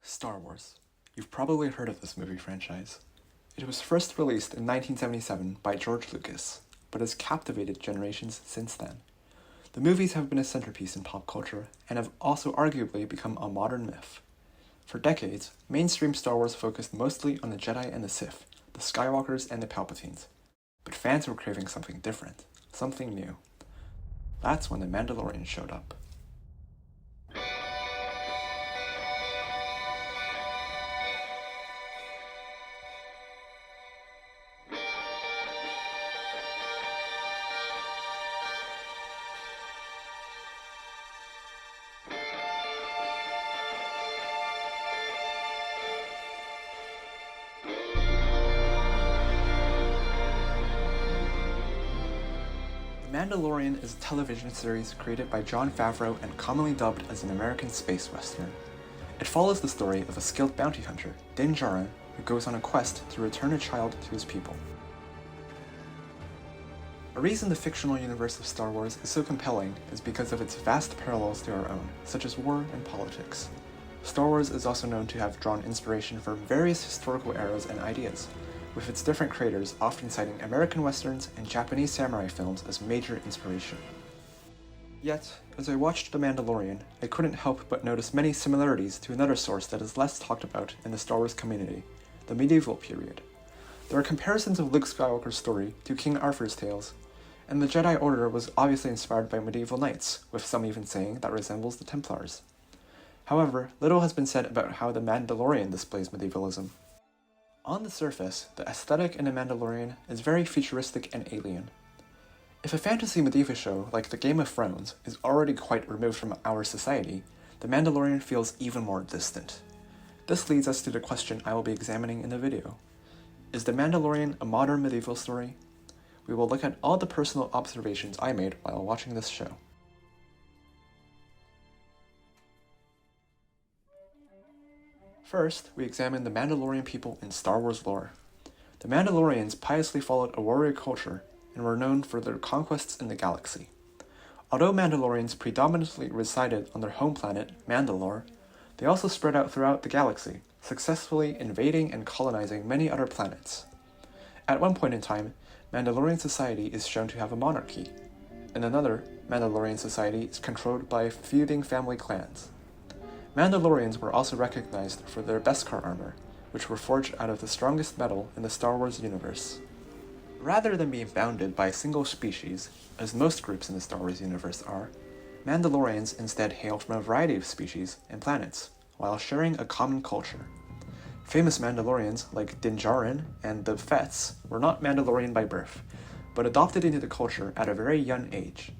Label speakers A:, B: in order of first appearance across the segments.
A: Star Wars. You've probably heard of this movie franchise. It was first released in 1977 by George Lucas, but has captivated generations since then. The movies have been a centerpiece in pop culture and have also arguably become a modern myth. For decades, mainstream Star Wars focused mostly on the Jedi and the Sith, the Skywalkers and the Palpatines. But fans were craving something different, something new. That's when The Mandalorian showed up. The Mandalorian is a television series created by Jon Favreau and commonly dubbed as an American space western. It follows the story of a skilled bounty hunter, Din Djarin, who goes on a quest to return a child to his people. A reason the fictional universe of Star Wars is so compelling is because of its vast parallels to our own, such as war and politics. Star Wars is also known to have drawn inspiration from various historical eras and ideas, with its different creators often citing American westerns and Japanese samurai films as major inspiration. Yet, as I watched The Mandalorian, I couldn't help but notice many similarities to another source that is less talked about in the Star Wars community, the medieval period. There are comparisons of Luke Skywalker's story to King Arthur's tales, and the Jedi Order was obviously inspired by medieval knights, with some even saying that resembles the Templars. However, little has been said about how The Mandalorian displays medievalism. On the surface, the aesthetic in The Mandalorian is very futuristic and alien. If a fantasy medieval show like The Game of Thrones is already quite removed from our society, The Mandalorian feels even more distant. This leads us to the question I will be examining in the video. Is The Mandalorian a modern medieval story? We will look at all the personal observations I made while watching this show. First, we examine the Mandalorian people in Star Wars lore. The Mandalorians piously followed a warrior culture and were known for their conquests in the galaxy. Although Mandalorians predominantly resided on their home planet, Mandalore, they also spread out throughout the galaxy, successfully invading and colonizing many other planets. At one point in time, Mandalorian society is shown to have a monarchy. In another, Mandalorian society is controlled by feuding family clans. Mandalorians were also recognized for their Beskar armor, which were forged out of the strongest metal in the Star Wars universe. Rather than being bounded by a single species, as most groups in the Star Wars universe are, Mandalorians instead hail from a variety of species and planets, while sharing a common culture. Famous Mandalorians like Din Djarin and the Fets were not Mandalorian by birth, but adopted into the culture at a very young age.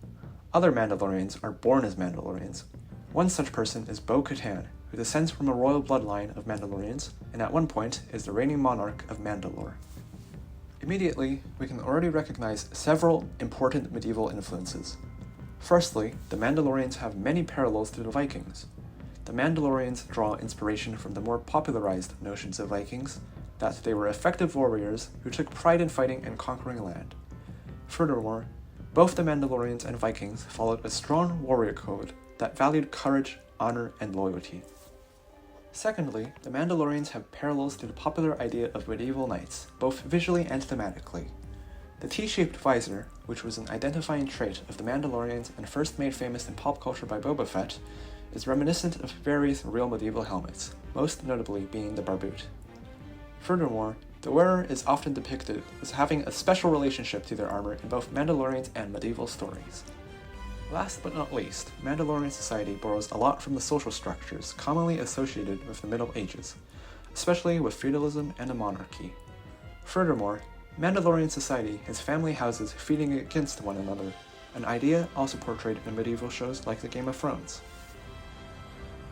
A: Other Mandalorians are born as Mandalorians. One such person is Bo-Katan, who descends from a royal bloodline of Mandalorians, and at one point is the reigning monarch of Mandalore. Immediately, we can already recognize several important medieval influences. Firstly, the Mandalorians have many parallels to the Vikings. The Mandalorians draw inspiration from the more popularized notions of Vikings, that they were effective warriors who took pride in fighting and conquering land. Furthermore, both the Mandalorians and Vikings followed a strong warrior code that valued courage, honor, and loyalty. Secondly, the Mandalorians have parallels to the popular idea of medieval knights, both visually and thematically. The T-shaped visor, which was an identifying trait of the Mandalorians and first made famous in pop culture by Boba Fett, is reminiscent of various real medieval helmets, most notably being the Barboot. Furthermore, the wearer is often depicted as having a special relationship to their armor in both Mandalorians and medieval stories. Last but not least, Mandalorian society borrows a lot from the social structures commonly associated with the Middle Ages, especially with feudalism and a monarchy. Furthermore, Mandalorian society has family houses feuding against one another, an idea also portrayed in medieval shows like The Game of Thrones.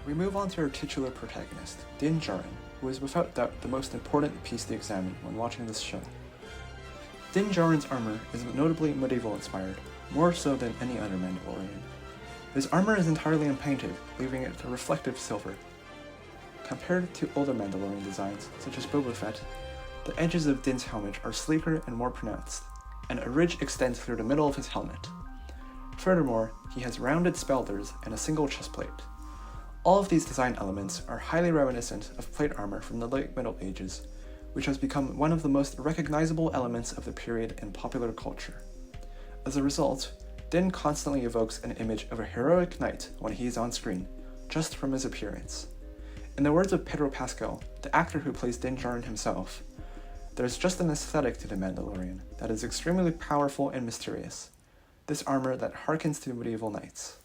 A: We move on to our titular protagonist, Din Djarin, who is without doubt the most important piece to examine when watching this show. Din Djarin's armor is notably medieval inspired, more so than any other Mandalorian. His armor is entirely unpainted, leaving it a reflective silver. Compared to older Mandalorian designs, such as Boba Fett, the edges of Din's helmet are sleeker and more pronounced, and a ridge extends through the middle of his helmet. Furthermore, he has rounded spalders and a single chestplate. All of these design elements are highly reminiscent of plate armor from the late Middle Ages, which has become one of the most recognizable elements of the period in popular culture. As a result, Din constantly evokes an image of a heroic knight when he is on screen, just from his appearance. In the words of Pedro Pascal, the actor who plays Din Djarin himself, there's just an aesthetic to the Mandalorian that is extremely powerful and mysterious, this armor that harkens to medieval knights.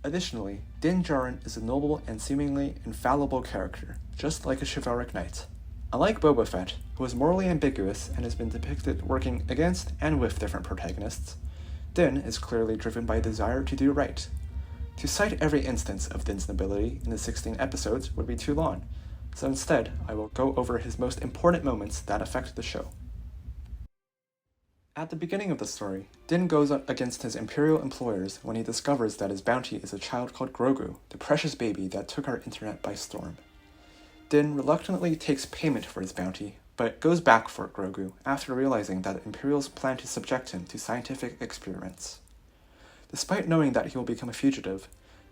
A: Additionally, Din Djarin is a noble and seemingly infallible character, just like a chivalric knight. Unlike Boba Fett, who is morally ambiguous and has been depicted working against and with different protagonists, Din is clearly driven by a desire to do right. To cite every instance of Din's nobility in the 16 episodes would be too long, so instead I will go over his most important moments that affect the show. At the beginning of the story, Din goes up against his Imperial employers when he discovers that his bounty is a child called Grogu, the precious baby that took our internet by storm. Din reluctantly takes payment for his bounty, but goes back for Grogu after realizing that Imperials plan to subject him to scientific experiments. Despite knowing that he will become a fugitive,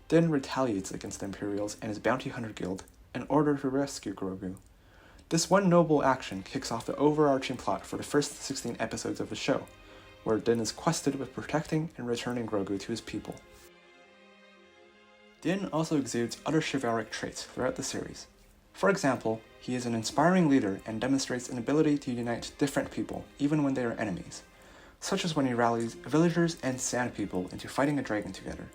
A: Din retaliates against the Imperials and his bounty hunter guild in order to rescue Grogu. This one noble action kicks off the overarching plot for the first 16 episodes of the show, where Din is quested with protecting and returning Grogu to his people. Din also exudes other chivalric traits throughout the series. For example, he is an inspiring leader and demonstrates an ability to unite different people, even when they are enemies, such as when he rallies villagers and sand people into fighting a dragon together.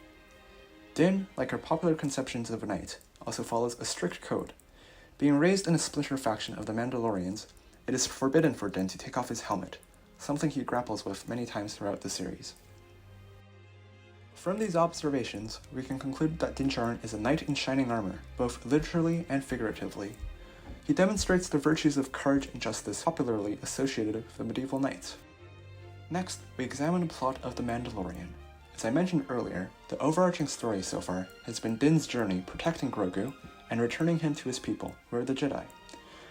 A: Din, like our popular conceptions of a knight, also follows a strict code. Being raised in a splinter faction of the Mandalorians, it is forbidden for Din to take off his helmet, something he grapples with many times throughout the series. From these observations, we can conclude that Din Djarin is a knight in shining armor, both literally and figuratively. He demonstrates the virtues of courage and justice popularly associated with the medieval knights. Next, we examine the plot of The Mandalorian. As I mentioned earlier, the overarching story so far has been Din's journey protecting Grogu and returning him to his people, who are the Jedi.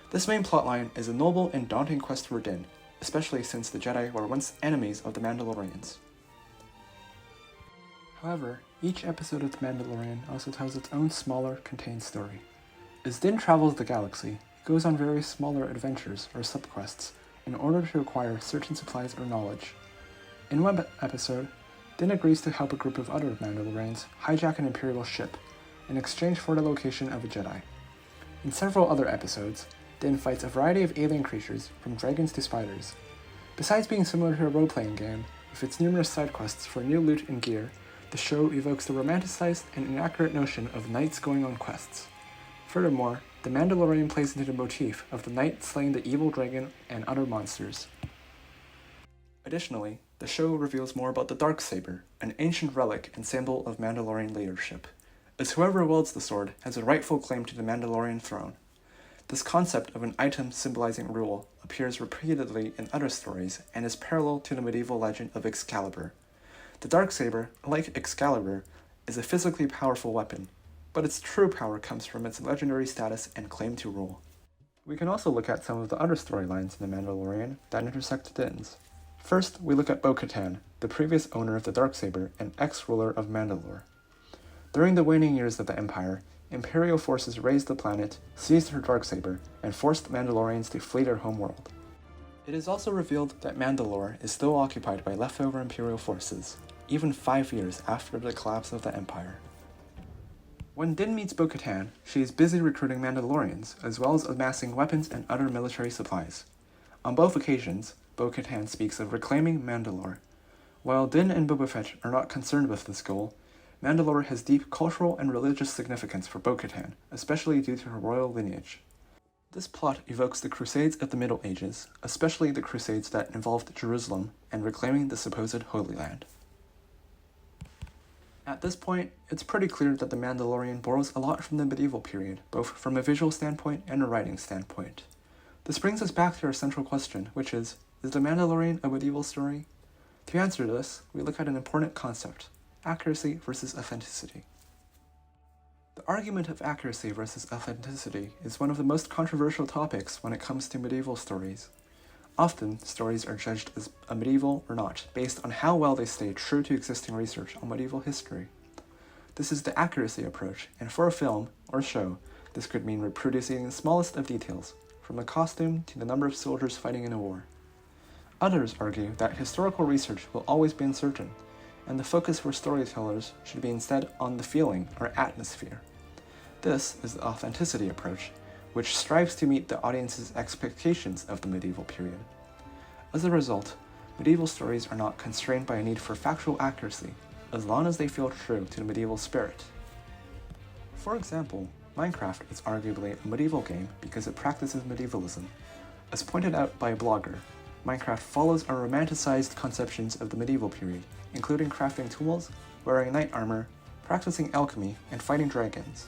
A: This main plotline is a noble and daunting quest for Din, especially since the Jedi were once enemies of the Mandalorians. However, each episode of The Mandalorian also tells its own smaller, contained story. As Din travels the galaxy, he goes on various smaller adventures or subquests in order to acquire certain supplies or knowledge. In one episode, Din agrees to help a group of other Mandalorians hijack an Imperial ship in exchange for the location of a Jedi. In several other episodes, Din fights a variety of alien creatures, from dragons to spiders. Besides being similar to a role-playing game, with its numerous side quests for new loot and gear, the show evokes the romanticized and inaccurate notion of knights going on quests. Furthermore, The Mandalorian plays into the motif of the knight slaying the evil dragon and other monsters. Additionally, the show reveals more about the Darksaber, an ancient relic and symbol of Mandalorian leadership, as whoever wields the sword has a rightful claim to the Mandalorian throne. This concept of an item symbolizing rule appears repeatedly in other stories and is parallel to the medieval legend of Excalibur. The Darksaber, like Excalibur, is a physically powerful weapon, but its true power comes from its legendary status and claim to rule. We can also look at some of the other storylines in The Mandalorian that intersect Din's. First, we look at Bo-Katan, the previous owner of the Darksaber and ex-ruler of Mandalore. During the waning years of the Empire, Imperial forces razed the planet, seized her Darksaber, and forced Mandalorians to flee their homeworld. It is also revealed that Mandalore is still occupied by leftover Imperial forces, even 5 years after the collapse of the Empire. When Din meets Bo-Katan, she is busy recruiting Mandalorians, as well as amassing weapons and other military supplies. On both occasions, Bo-Katan speaks of reclaiming Mandalore. While Din and Boba Fett are not concerned with this goal, Mandalore has deep cultural and religious significance for Bo-Katan, especially due to her royal lineage. This plot evokes the Crusades of the Middle Ages, especially the Crusades that involved Jerusalem and reclaiming the supposed Holy Land. At this point, it's pretty clear that The Mandalorian borrows a lot from the medieval period, both from a visual standpoint and a writing standpoint. This brings us back to our central question, which is The Mandalorian a medieval story? To answer this, we look at an important concept: accuracy versus authenticity. The argument of accuracy versus authenticity is one of the most controversial topics when it comes to medieval stories. Often, stories are judged as a medieval or not, based on how well they stay true to existing research on medieval history. This is the accuracy approach, and for a film or show, this could mean reproducing the smallest of details, from the costume to the number of soldiers fighting in a war. Others argue that historical research will always be uncertain, and the focus for storytellers should be instead on the feeling or atmosphere. This is the authenticity approach, which strives to meet the audience's expectations of the medieval period. As a result, medieval stories are not constrained by a need for factual accuracy, as long as they feel true to the medieval spirit. For example, Minecraft is arguably a medieval game because it practices medievalism. As pointed out by a blogger, Minecraft follows our romanticized conceptions of the medieval period, including crafting tools, wearing knight armor, practicing alchemy, and fighting dragons.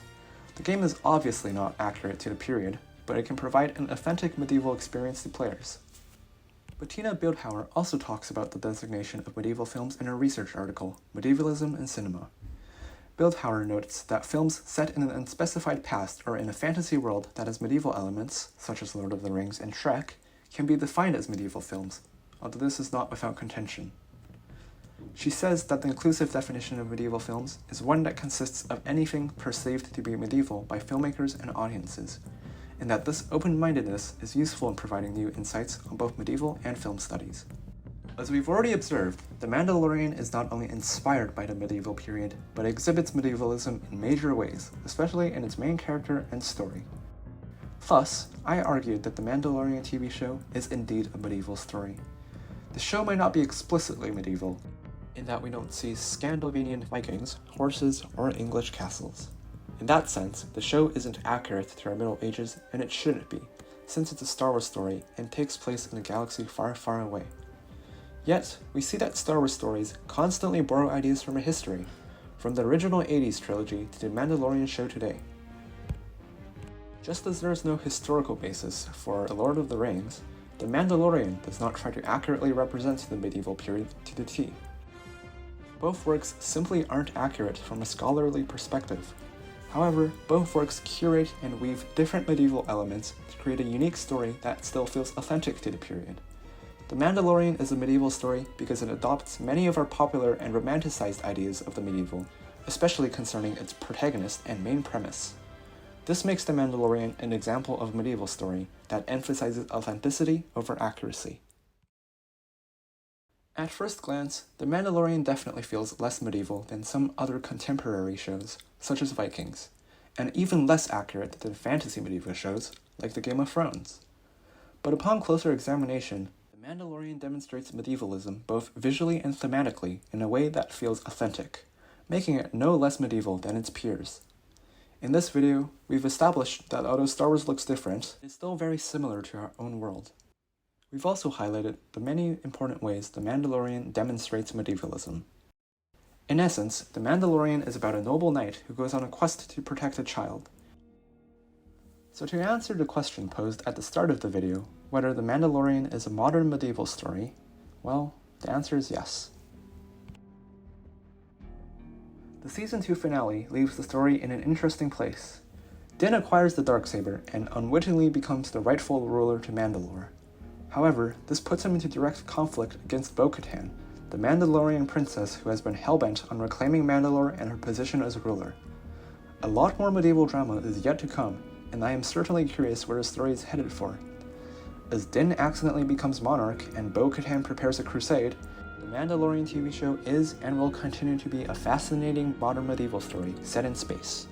A: The game is obviously not accurate to the period, but it can provide an authentic medieval experience to players. Bettina Bildhauer also talks about the designation of medieval films in her research article, Medievalism in Cinema. Bildhauer notes that films set in an unspecified past or in a fantasy world that has medieval elements, such as Lord of the Rings and Shrek, can be defined as medieval films, although this is not without contention. She says that the inclusive definition of medieval films is one that consists of anything perceived to be medieval by filmmakers and audiences, and that this open-mindedness is useful in providing new insights on both medieval and film studies. As we've already observed, The Mandalorian is not only inspired by the medieval period, but exhibits medievalism in major ways, especially in its main character and story. Thus, I argued that The Mandalorian TV show is indeed a medieval story. The show might not be explicitly medieval, in that we don't see Scandinavian Vikings, horses, or English castles. In that sense, the show isn't accurate to our Middle Ages, and it shouldn't be, since it's a Star Wars story and takes place in a galaxy far, far away. Yet, we see that Star Wars stories constantly borrow ideas from a history, from the original 80s trilogy to the Mandalorian show today. Just as there is no historical basis for The Lord of the Rings, The Mandalorian does not try to accurately represent the medieval period to the T. Both works simply aren't accurate from a scholarly perspective. However, both works curate and weave different medieval elements to create a unique story that still feels authentic to the period. The Mandalorian is a medieval story because it adopts many of our popular and romanticized ideas of the medieval, especially concerning its protagonist and main premise. This makes The Mandalorian an example of a medieval story that emphasizes authenticity over accuracy. At first glance, The Mandalorian definitely feels less medieval than some other contemporary shows, such as Vikings, and even less accurate than fantasy medieval shows, like the Game of Thrones. But upon closer examination, The Mandalorian demonstrates medievalism both visually and thematically in a way that feels authentic, making it no less medieval than its peers. In this video, we've established that although Star Wars looks different, it's still very similar to our own world. We've also highlighted the many important ways The Mandalorian demonstrates medievalism. In essence, The Mandalorian is about a noble knight who goes on a quest to protect a child. So to answer the question posed at the start of the video, whether The Mandalorian is a modern medieval story, well, the answer is yes. The Season 2 finale leaves the story in an interesting place. Din acquires the Darksaber and unwittingly becomes the rightful ruler to Mandalore. However, this puts him into direct conflict against Bo-Katan, the Mandalorian princess who has been hellbent on reclaiming Mandalore and her position as ruler. A lot more medieval drama is yet to come, and I am certainly curious where the story is headed for. As Din accidentally becomes monarch and Bo-Katan prepares a crusade, the Mandalorian TV show is and will continue to be a fascinating modern medieval story set in space.